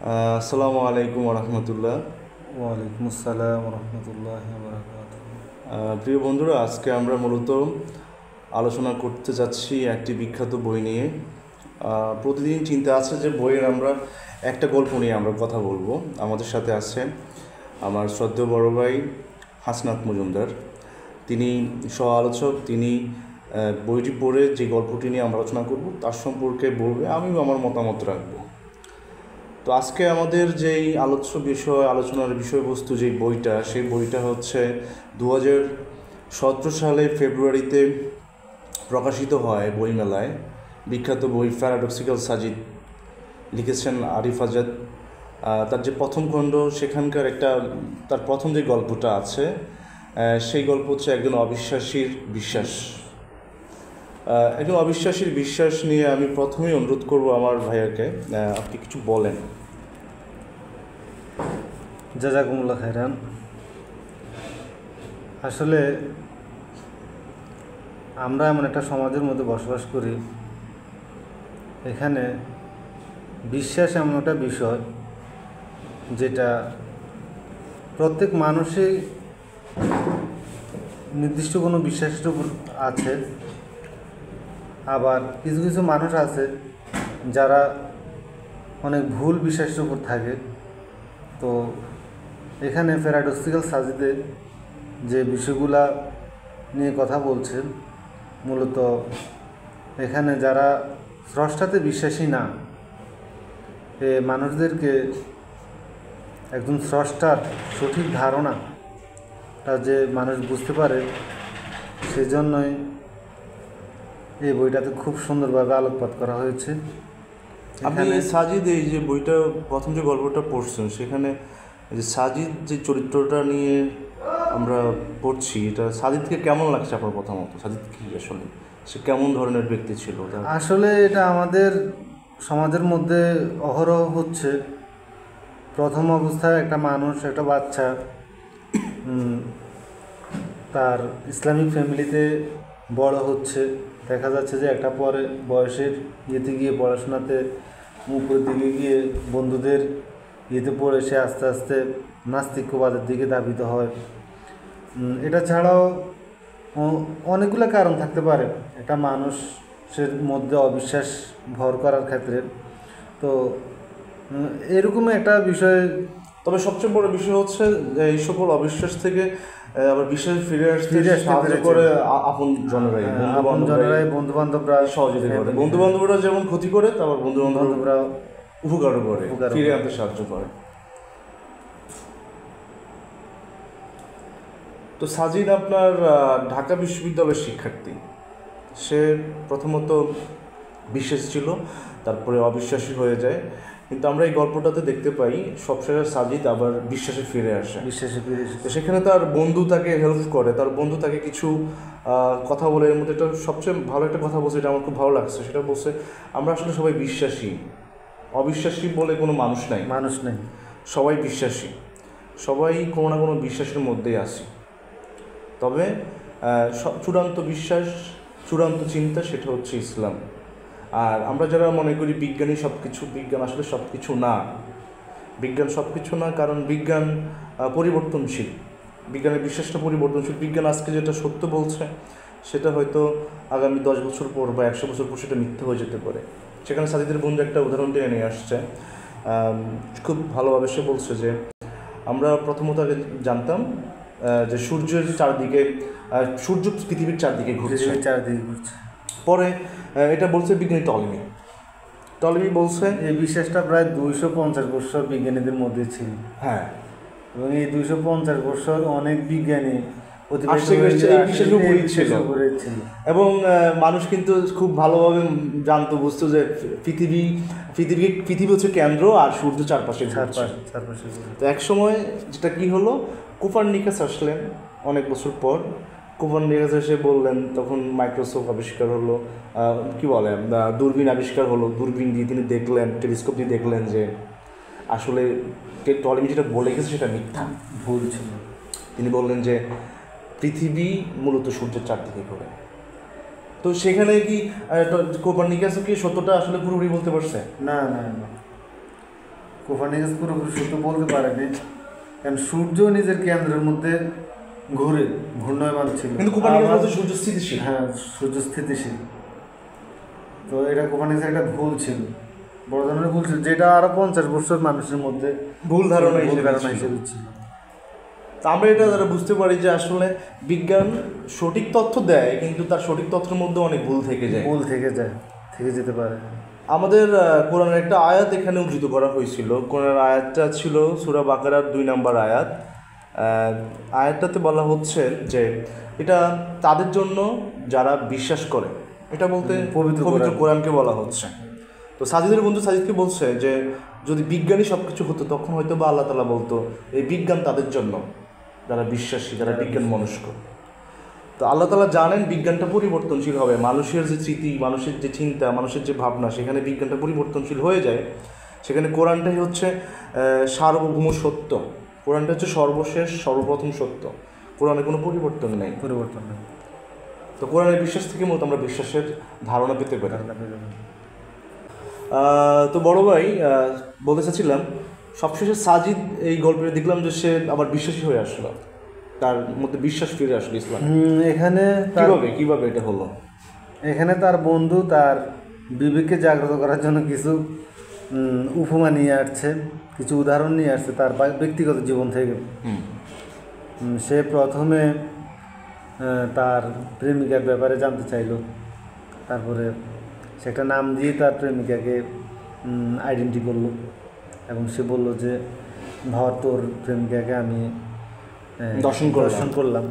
আসসালামু আলাইকুম রহমতুল্লাহ। ওয়ালাইকুম আসসালাম রহমতুল্লাহ বারাকাতুহু। প্রিয় বন্ধুরা, আজকে আমরা মূলত আলোচনা করতে যাচ্ছি একটি বিখ্যাত বই নিয়ে। প্রতিদিন চিন্তা আছে যে বইয়ের আমরা একটা গল্প নিয়ে আমরা কথা বলবো। আমাদের সাথে আছে আমার শ্রদ্ধেয় বড় ভাই হাসনাত মজুমদার। তিনি সহ আলোচক। তিনি বইটি পড়ে যে গল্পটি নিয়ে আমরা আলোচনা করব তার সম্পর্কে বলবে, আমিও আমার মতামত রাখবো। তো আজকে আমাদের যেই আলোচনার বিষয়বস্তু যেই বইটা, সেই বইটা হচ্ছে 2017 সালে ফেব্রুয়ারিতে প্রকাশিত হয় বইমেলায়। বিখ্যাত বই প্যারাডক্সিক্যাল সাজিদ, লিখেছেন আরিফ আজাদ। তার যে প্রথম খণ্ড, সেখানকার তার প্রথম যে গল্পটা আছে, সেই গল্প হচ্ছে একজন অবিশ্বাসীর বিশ্বাস। একজন অবিশ্বাসীর বিশ্বাস নিয়ে আমি প্রথমেই অনুরোধ করব আমার ভাইয়াকে, আপনি কিছু বলেন। জাযাকুমুল্লাহ খাইরান। আসলে আমরা এমন একটা সমাজের মধ্যে বসবাস করি, এখানে বিশ্বাস এমন একটা বিষয় যেটা প্রত্যেক মানুষই নির্দিষ্ট কোনো বিশ্বাসের উপর আছে। আবার কিছু কিছু মানুষ আছে যারা অনেক ভুল বিশ্বাসের উপর থাকে। তো এখানে প্যারাডক্সিক্যাল সাজিদে যে বিষয়গুলা নিয়ে কথা বলছে, মূলত এখানে যারা স্রষ্টাতে বিশ্বাসী না, এ মানুষদেরকে একজন স্রষ্টার সঠিক ধারণাটা যে মানুষ বুঝতে পারে, সেজন্যই এই বইটাতে খুব সুন্দরভাবে আলোকপাত করা হয়েছে। আপনি সাজিদ, এই যে বইটা প্রথম যে গল্পটা পড়ছেন, সেখানে যে সাজিদ যে চরিত্রটা নিয়ে আমরা পড়ছি, এটা সাজিদকে কেমন লাগছে আপনার প্রথমত? সাজিদ কি আসলে, সে কেমন ধরনের ব্যক্তি ছিল? আসলে এটা আমাদের সমাজের মধ্যে অহরহ হচ্ছে। প্রথম অবস্থায় একটা মানুষ, একটা বাচ্চা তার ইসলামিক ফ্যামিলিতে বড় হচ্ছে। দেখা যাচ্ছে যে একটা পরে বয়সের ইয়েতে গিয়ে, পড়াশোনাতে উপরের দিকে গিয়ে বন্ধুদের ইয়েতে পড়ে সে আস্তে আস্তে নাস্তিক্যবাদের দিকে ধাবিত হয়। এটা ছাড়াও অনেকগুলো কারণ থাকতে পারে একটা মানুষের মধ্যে অবিশ্বাস ভর করার ক্ষেত্রে। তো এরকমই একটা বিষয়। তবে সবচেয়ে বড় বিষয় হচ্ছে এই সকল অবিশ্বাস থেকে আবার বিশ্বাস ফিরে আসতে সাহায্য করে আপন জনেরাই, বন্ধু বান্ধবরা সহযোগিতা করে। বন্ধু বান্ধবরা যেমন ক্ষতি করে, তারপর বন্ধু বান্ধবরা উপকারও করে, ফিরে আনতে সাহায্য করে। তো সাজিদ আপনার ঢাকা বিশ্ববিদ্যালয়ের শিক্ষার্থী। সে প্রথমত বিশ্বাস ছিল, তারপরে অবিশ্বাসী হয়ে যায়। কিন্তু আমরা এই গল্পটাতে দেখতে পাই সবশেষে সাজিদ আবার বিশ্বাসে ফিরে আসে। তো সেখানে তার বন্ধু তাকে হেল্প করে, তার বন্ধু তাকে কিছু কথা বলে। এর মধ্যে একটা সবচেয়ে ভালো একটা কথা বলছে, এটা আমার খুব ভালো লাগছে। সেটা বলছে, আমরা আসলে সবাই বিশ্বাসী, অবিশ্বাসী বলে কোনো মানুষ নাই। সবাই বিশ্বাসী, সবাই কোনো না কোনো বিশ্বাসের মধ্যেই আছি। তবে চূড়ান্ত বিশ্বাস, চূড়ান্ত চিন্তা, সেটা হচ্ছে ইসলাম। আর আমরা যারা মনে করি বিজ্ঞানই সব কিছু, বিজ্ঞান আসলে সব কিছু না। বিজ্ঞান সব কিছু না, কারণ বিজ্ঞান পরিবর্তনশীল। বিজ্ঞানের বিশ্বাসটা পরিবর্তনশীল। বিজ্ঞান আজকে যেটা সত্য বলছে, সেটা হয়তো আগামী 10 বছর পর বা 100 বছর পর সেটা মিথ্যে হয়ে যেতে পারে। সেখানে সাজিদের বন্ধু একটা উদাহরণ টেনে নিয়ে আসছে, খুব ভালোভাবে সে বলছে যে আমরা প্রথমত আগে জানতাম যে সূর্যের চারদিকে, সূর্য পৃথিবীর চারদিকে ঘুরছে। পরে এটা বলছে বিজ্ঞানী টলেমি বলছে, এই বিশ্বাসটা প্রায় 250 বছর বিজ্ঞানীদের মধ্যে ছিল। হ্যাঁ, এবং এই 250 বছর অনেক বিজ্ঞানী ছিল। এবং মানুষ কিন্তু খুব ভালোভাবে জানতো, বুঝতো যে পৃথিবী হচ্ছে কেন্দ্র আর সূর্য চারপাশে। তো এক সময় যেটা কি হলো, কোপারনিকাস আসলেন অনেক বছর পর। কোপারনিকাস এসে বললেন, তখন মাইক্রোস্কোপ আবিষ্কার হলো, কি বলে দূরবীন আবিষ্কার হলো। দূরবীন দিয়ে তিনি দেখলেন, টেলিস্কোপ দিয়ে দেখলেন যে আসলে টলেমি যেটা বলে গেছে সেটা মিথ্যা, ভুল ছিল। তিনি বললেন যে পৃথিবী মূলত সূর্যের চারদিকে ঘোরে। তো সেখানে কি কোপারনিকাস কি সত্যটা আসলে পুরোপুরি বলতে পারছে? না। কোপারনিকাস পুরোপুরি সত্য বলতে পারেনি, কারণ সূর্য নিজের কেন্দ্রের মধ্যে ঘূর্ণয়মান ছিল, কিন্তু কোপারনিকাস বলতে সূর্য স্থিতিশীল। হ্যাঁ, সূর্য স্থিতিশীল। তো এটা কোপারনিকাসের একটা ভুল ছিল, বড় ধরনের ভুল ছিল, যেটা আরো 50 বছর মানুষের মধ্যে ভুল ধারণা হিসেবে ছিল। তা আমরা এটা দ্বারা বুঝতে পারি যে আসলে বিজ্ঞান সঠিক তথ্য দেয়, কিন্তু তার সঠিক তথ্যের মধ্যে অনেক ভুল থেকে যেতে পারে। আমাদের কোরআনের একটা আয়াত এখানে উদ্ধৃত করা হয়েছিল। কোরআনের আয়াতটা ছিল সূরা বাকারার 2 নম্বর আয়াত। আয়াতটাতে বলা হচ্ছে যে এটা তাদের জন্য যারা বিশ্বাস করে, এটা বলতে পবিত্র কোরআনকে বলা হচ্ছে। তো সাজিদের বন্ধু সাজিদকে বলছে যে যদি বিজ্ঞানী সব কিছু হতো তখন হয়তো বা আল্লাহ তাআলা বলতো এই বিজ্ঞান তাদের জন্য যারা বিশ্বাসী, যারা বিজ্ঞান মনস্ক। তো আল্লাহ তাআলা জানেন বিজ্ঞানটা পরিবর্তনশীল হবে, মানুষের যে স্মৃতি, মানুষের যে চিন্তা, মানুষের যে ভাবনা, সেখানে বিজ্ঞানটা পরিবর্তনশীল হয়ে যায়। সেখানে কোরআনটাই হচ্ছে সার্বভৌম সত্য, কোরআনটা হচ্ছে সর্বশেষ সর্বপ্রথম সত্য, কোরআনে কোনো পরিবর্তন নেই। তো কোরআনের বিশ্বাস থেকে মূলত আমরা বিশ্বাসের ধারণা পেতে পারি। তো বড় ভাই বলতে চাচ্ছিলাম, সবশেষে সাজিদ এই গল্পে দেখলাম যে সে আবার বিশ্বাসী হয়ে আসলো, তার মধ্যে বিশ্বাস ফিরে আসলো ইসলাম। এখানে কিভাবে এটা হলো? এখানে তার বন্ধু তার বিবেককে জাগ্রত করার জন্য কিছু উপমা নিয়ে আসছে, কিছু উদাহরণ নিয়ে আসছে তার ব্যক্তিগত জীবন থেকে। সে প্রথমে তার প্রেমিকার ব্যাপারে জানতে চাইলো, তারপরে সে একটা নাম দিয়ে তার প্রেমিকাকে আইডেন্টি করলো এবং সে বলল যে ধর তোর প্রেমিকাকে আমি দর্শন করলাম,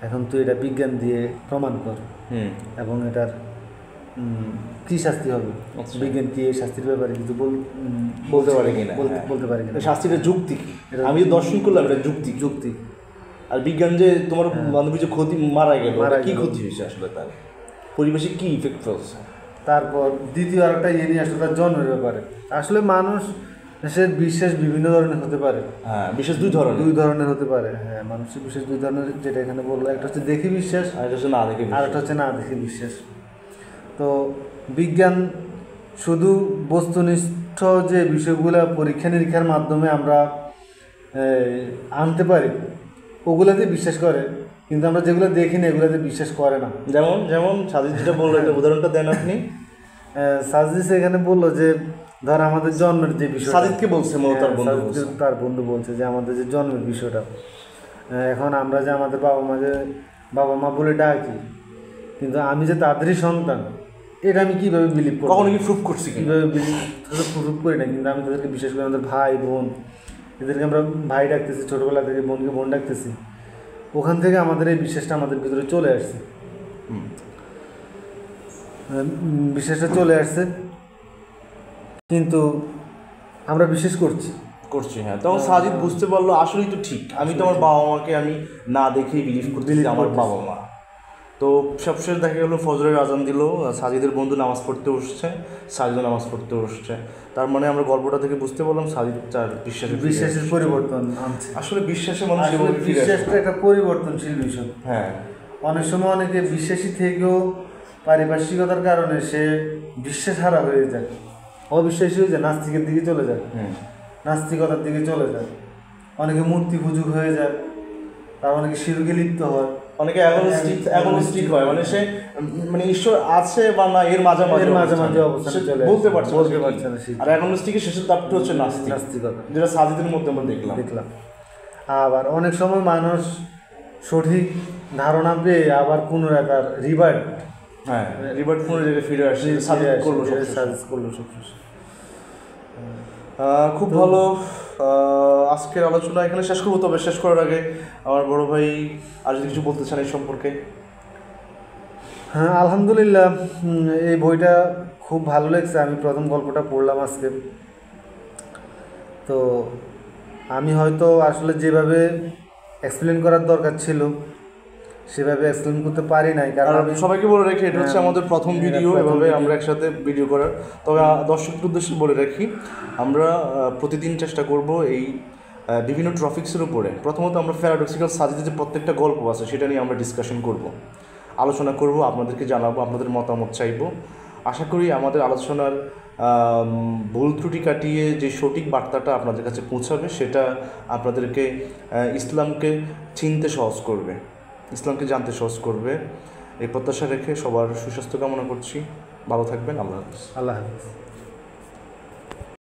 এখন তুই এটা বিজ্ঞান দিয়ে প্রমাণ কর এবং এটার কি শাস্তি হবে। বিজ্ঞান কি এই শাস্তির ব্যাপারে কিছু বলতে পারে কিনা, শাস্তিটা যুক্তি, আমি দর্শন করলাম এটা যুক্তি। আর বিজ্ঞান যে তোমার বান্ধবী যে ক্ষতি মারা গেল, কি ক্ষতি হয়েছে আসলে, তার পরিবেশে কি ইফেক্ট ফেলছে। তারপর দ্বিতীয় আরেকটা নিয়ে আসলো তার জন্মের ব্যাপারে। আসলে মানুষের বিশ্বাস বিভিন্ন ধরনের হতে পারে। বিশ্বাস দুই ধরনের হতে পারে। হ্যাঁ, মানুষের বিশ্বাস দুই ধরনের, যেটা এখানে বললো, একটা হচ্ছে দেখি বিশ্বাস আর একটা হচ্ছে না দেখি বিশ্বাস। তো বিজ্ঞান শুধু বস্তুনিষ্ঠ যে বিষয়গুলো পরীক্ষা নিরীক্ষার মাধ্যমে আমরা আনতে পারি ওগুলাতে বিশ্বাস করে, কিন্তু আমরা যেগুলো দেখি না এগুলোতে বিশ্বাস করে না। যেমন সাজিদ যেটা বললো, একটা উদাহরণটা দেন আপনি। সাজিদ এখানে বললো যে ধর আমাদের জন্মের যে বিষয়, সাজিদকে বলছে তার বন্ধু বলছে যে আমাদের যে জন্মের বিষয়টা, এখন আমরা যে আমাদের বাবা মা বলে ডাকি, কিন্তু আমি যে তাদেরই সন্তান এটা আমি কীভাবে বিলিভ করব, কখনো কি প্রুফ করছি, কীভাবে প্রুফ করি না, কিন্তু আমি তাদেরকে বিশেষ করে আমাদের ভাই বোন, এদেরকে আমরা ভাই ডাকতেছি, ছোটোবেলা থেকে বোনকে বোন ডাকতেছি, ওখান থেকে আমাদের এই বিশ্বাসটা আমাদের ভিতরে চলে আসছে, বিশ্বাসটা চলে আসছে, কিন্তু আমরা বিশ্বাস করছি। হ্যাঁ, তখন সাজিদ বুঝতে পারলো আসলেই তো ঠিক, আমি তো আমার বাবা মাকে আমি না দেখেই বিলিভ করছি আমার বাবা মা। তো সবশেষ দেখা গেলো ফজরের আজান দিল, সাজিদের বন্ধু নামাজ পড়তে বসছে, সাজিদও নামাজ পড়তে বসছে। তার মানে আমরা গল্পটা থেকে বুঝতে পারলাম সাজিদ তার বিশ্বাসের পরিবর্তন আনছে। আসলে বিশ্বাসে মানুষ বিশ্বাসটা একটা পরিবর্তনশীল বিষয়। হ্যাঁ, অনেক সময় অনেকে বিশ্বাসী থেকেও পারিপার্শ্বিকতার কারণে সে বিশ্বাস হারা হয়ে যায়, অবিশ্বাসী হয়ে যায়, নাস্তিকের দিকে চলে যায়, নাস্তিকতার দিকে চলে যায়, অনেকে মূর্তি পূজক হয়ে যায়, তার অনেকে শিরকে লিপ্ত হয়, অনেকে অ্যাগনস্টিক হয়, মানে সে মানে ঈশ্বর আছে বা না এর মাঝামাঝি অবস্থানে চলে বলতে পারছে না। আর অ্যাগনস্টিকের শেষের ধাপটা হচ্ছে নাস্তিকতা, যেটা সাজিদের মধ্যে আমরা দেখলাম। আবার অনেক সময় মানুষ সঠিক ধারণা পেয়ে আবার পুনরায় তার রিভার্ট পুনরায় ফিরে আসে, সাজেস্ট করলো সবশেষে। খুব ভালো। আজকের আলোচনা এখানে শেষ করবো, তবে শেষ করার আগে আমার বড় ভাই আর যদি কিছু বলতে চান এই সম্পর্কে। হ্যাঁ, আলহামদুলিল্লাহ, এই বইটা খুব ভালো লাগছে। আমি প্রথম গল্পটা পড়লাম আজকে, তো আমি হয়তো আসলে যেভাবে এক্সপ্লেন করার দরকার ছিল সেভাবে এক্সপ্লেন করতে পারি নাই, কারণ আমি সবাইকে বলে রাখি এটা হচ্ছে আমাদের প্রথম ভিডিও, এভাবে আমরা একসাথে ভিডিও করার। তবে দর্শকদের উদ্দেশ্যে বলে রাখি, আমরা প্রতিদিন চেষ্টা করব এই বিভিন্ন টপিক্সের উপরে। প্রথমত আমরা প্যারাডক্সিক্যাল সাজিদের যে প্রত্যেকটা গল্প আছে সেটা নিয়ে আমরা ডিসকাশন করব, আলোচনা করব, আপনাদেরকে জানাবো, আপনাদের মতামত চাইবো। আশা করি আমাদের আলোচনার ভুল ত্রুটি কাটিয়ে যে সঠিক বার্তাটা আপনাদের কাছে পৌঁছাবে সেটা আপনাদেরকে ইসলামকে চিনতে সহজ করবে, ইসলামকে জানতে সহজ করবে। এই প্রত্যাশা রেখে সবার সুস্বাস্থ্য কামনা করছি। ভালো থাকবেন। আল্লাহ হাফিজ। আল্লাহ হাফিজ।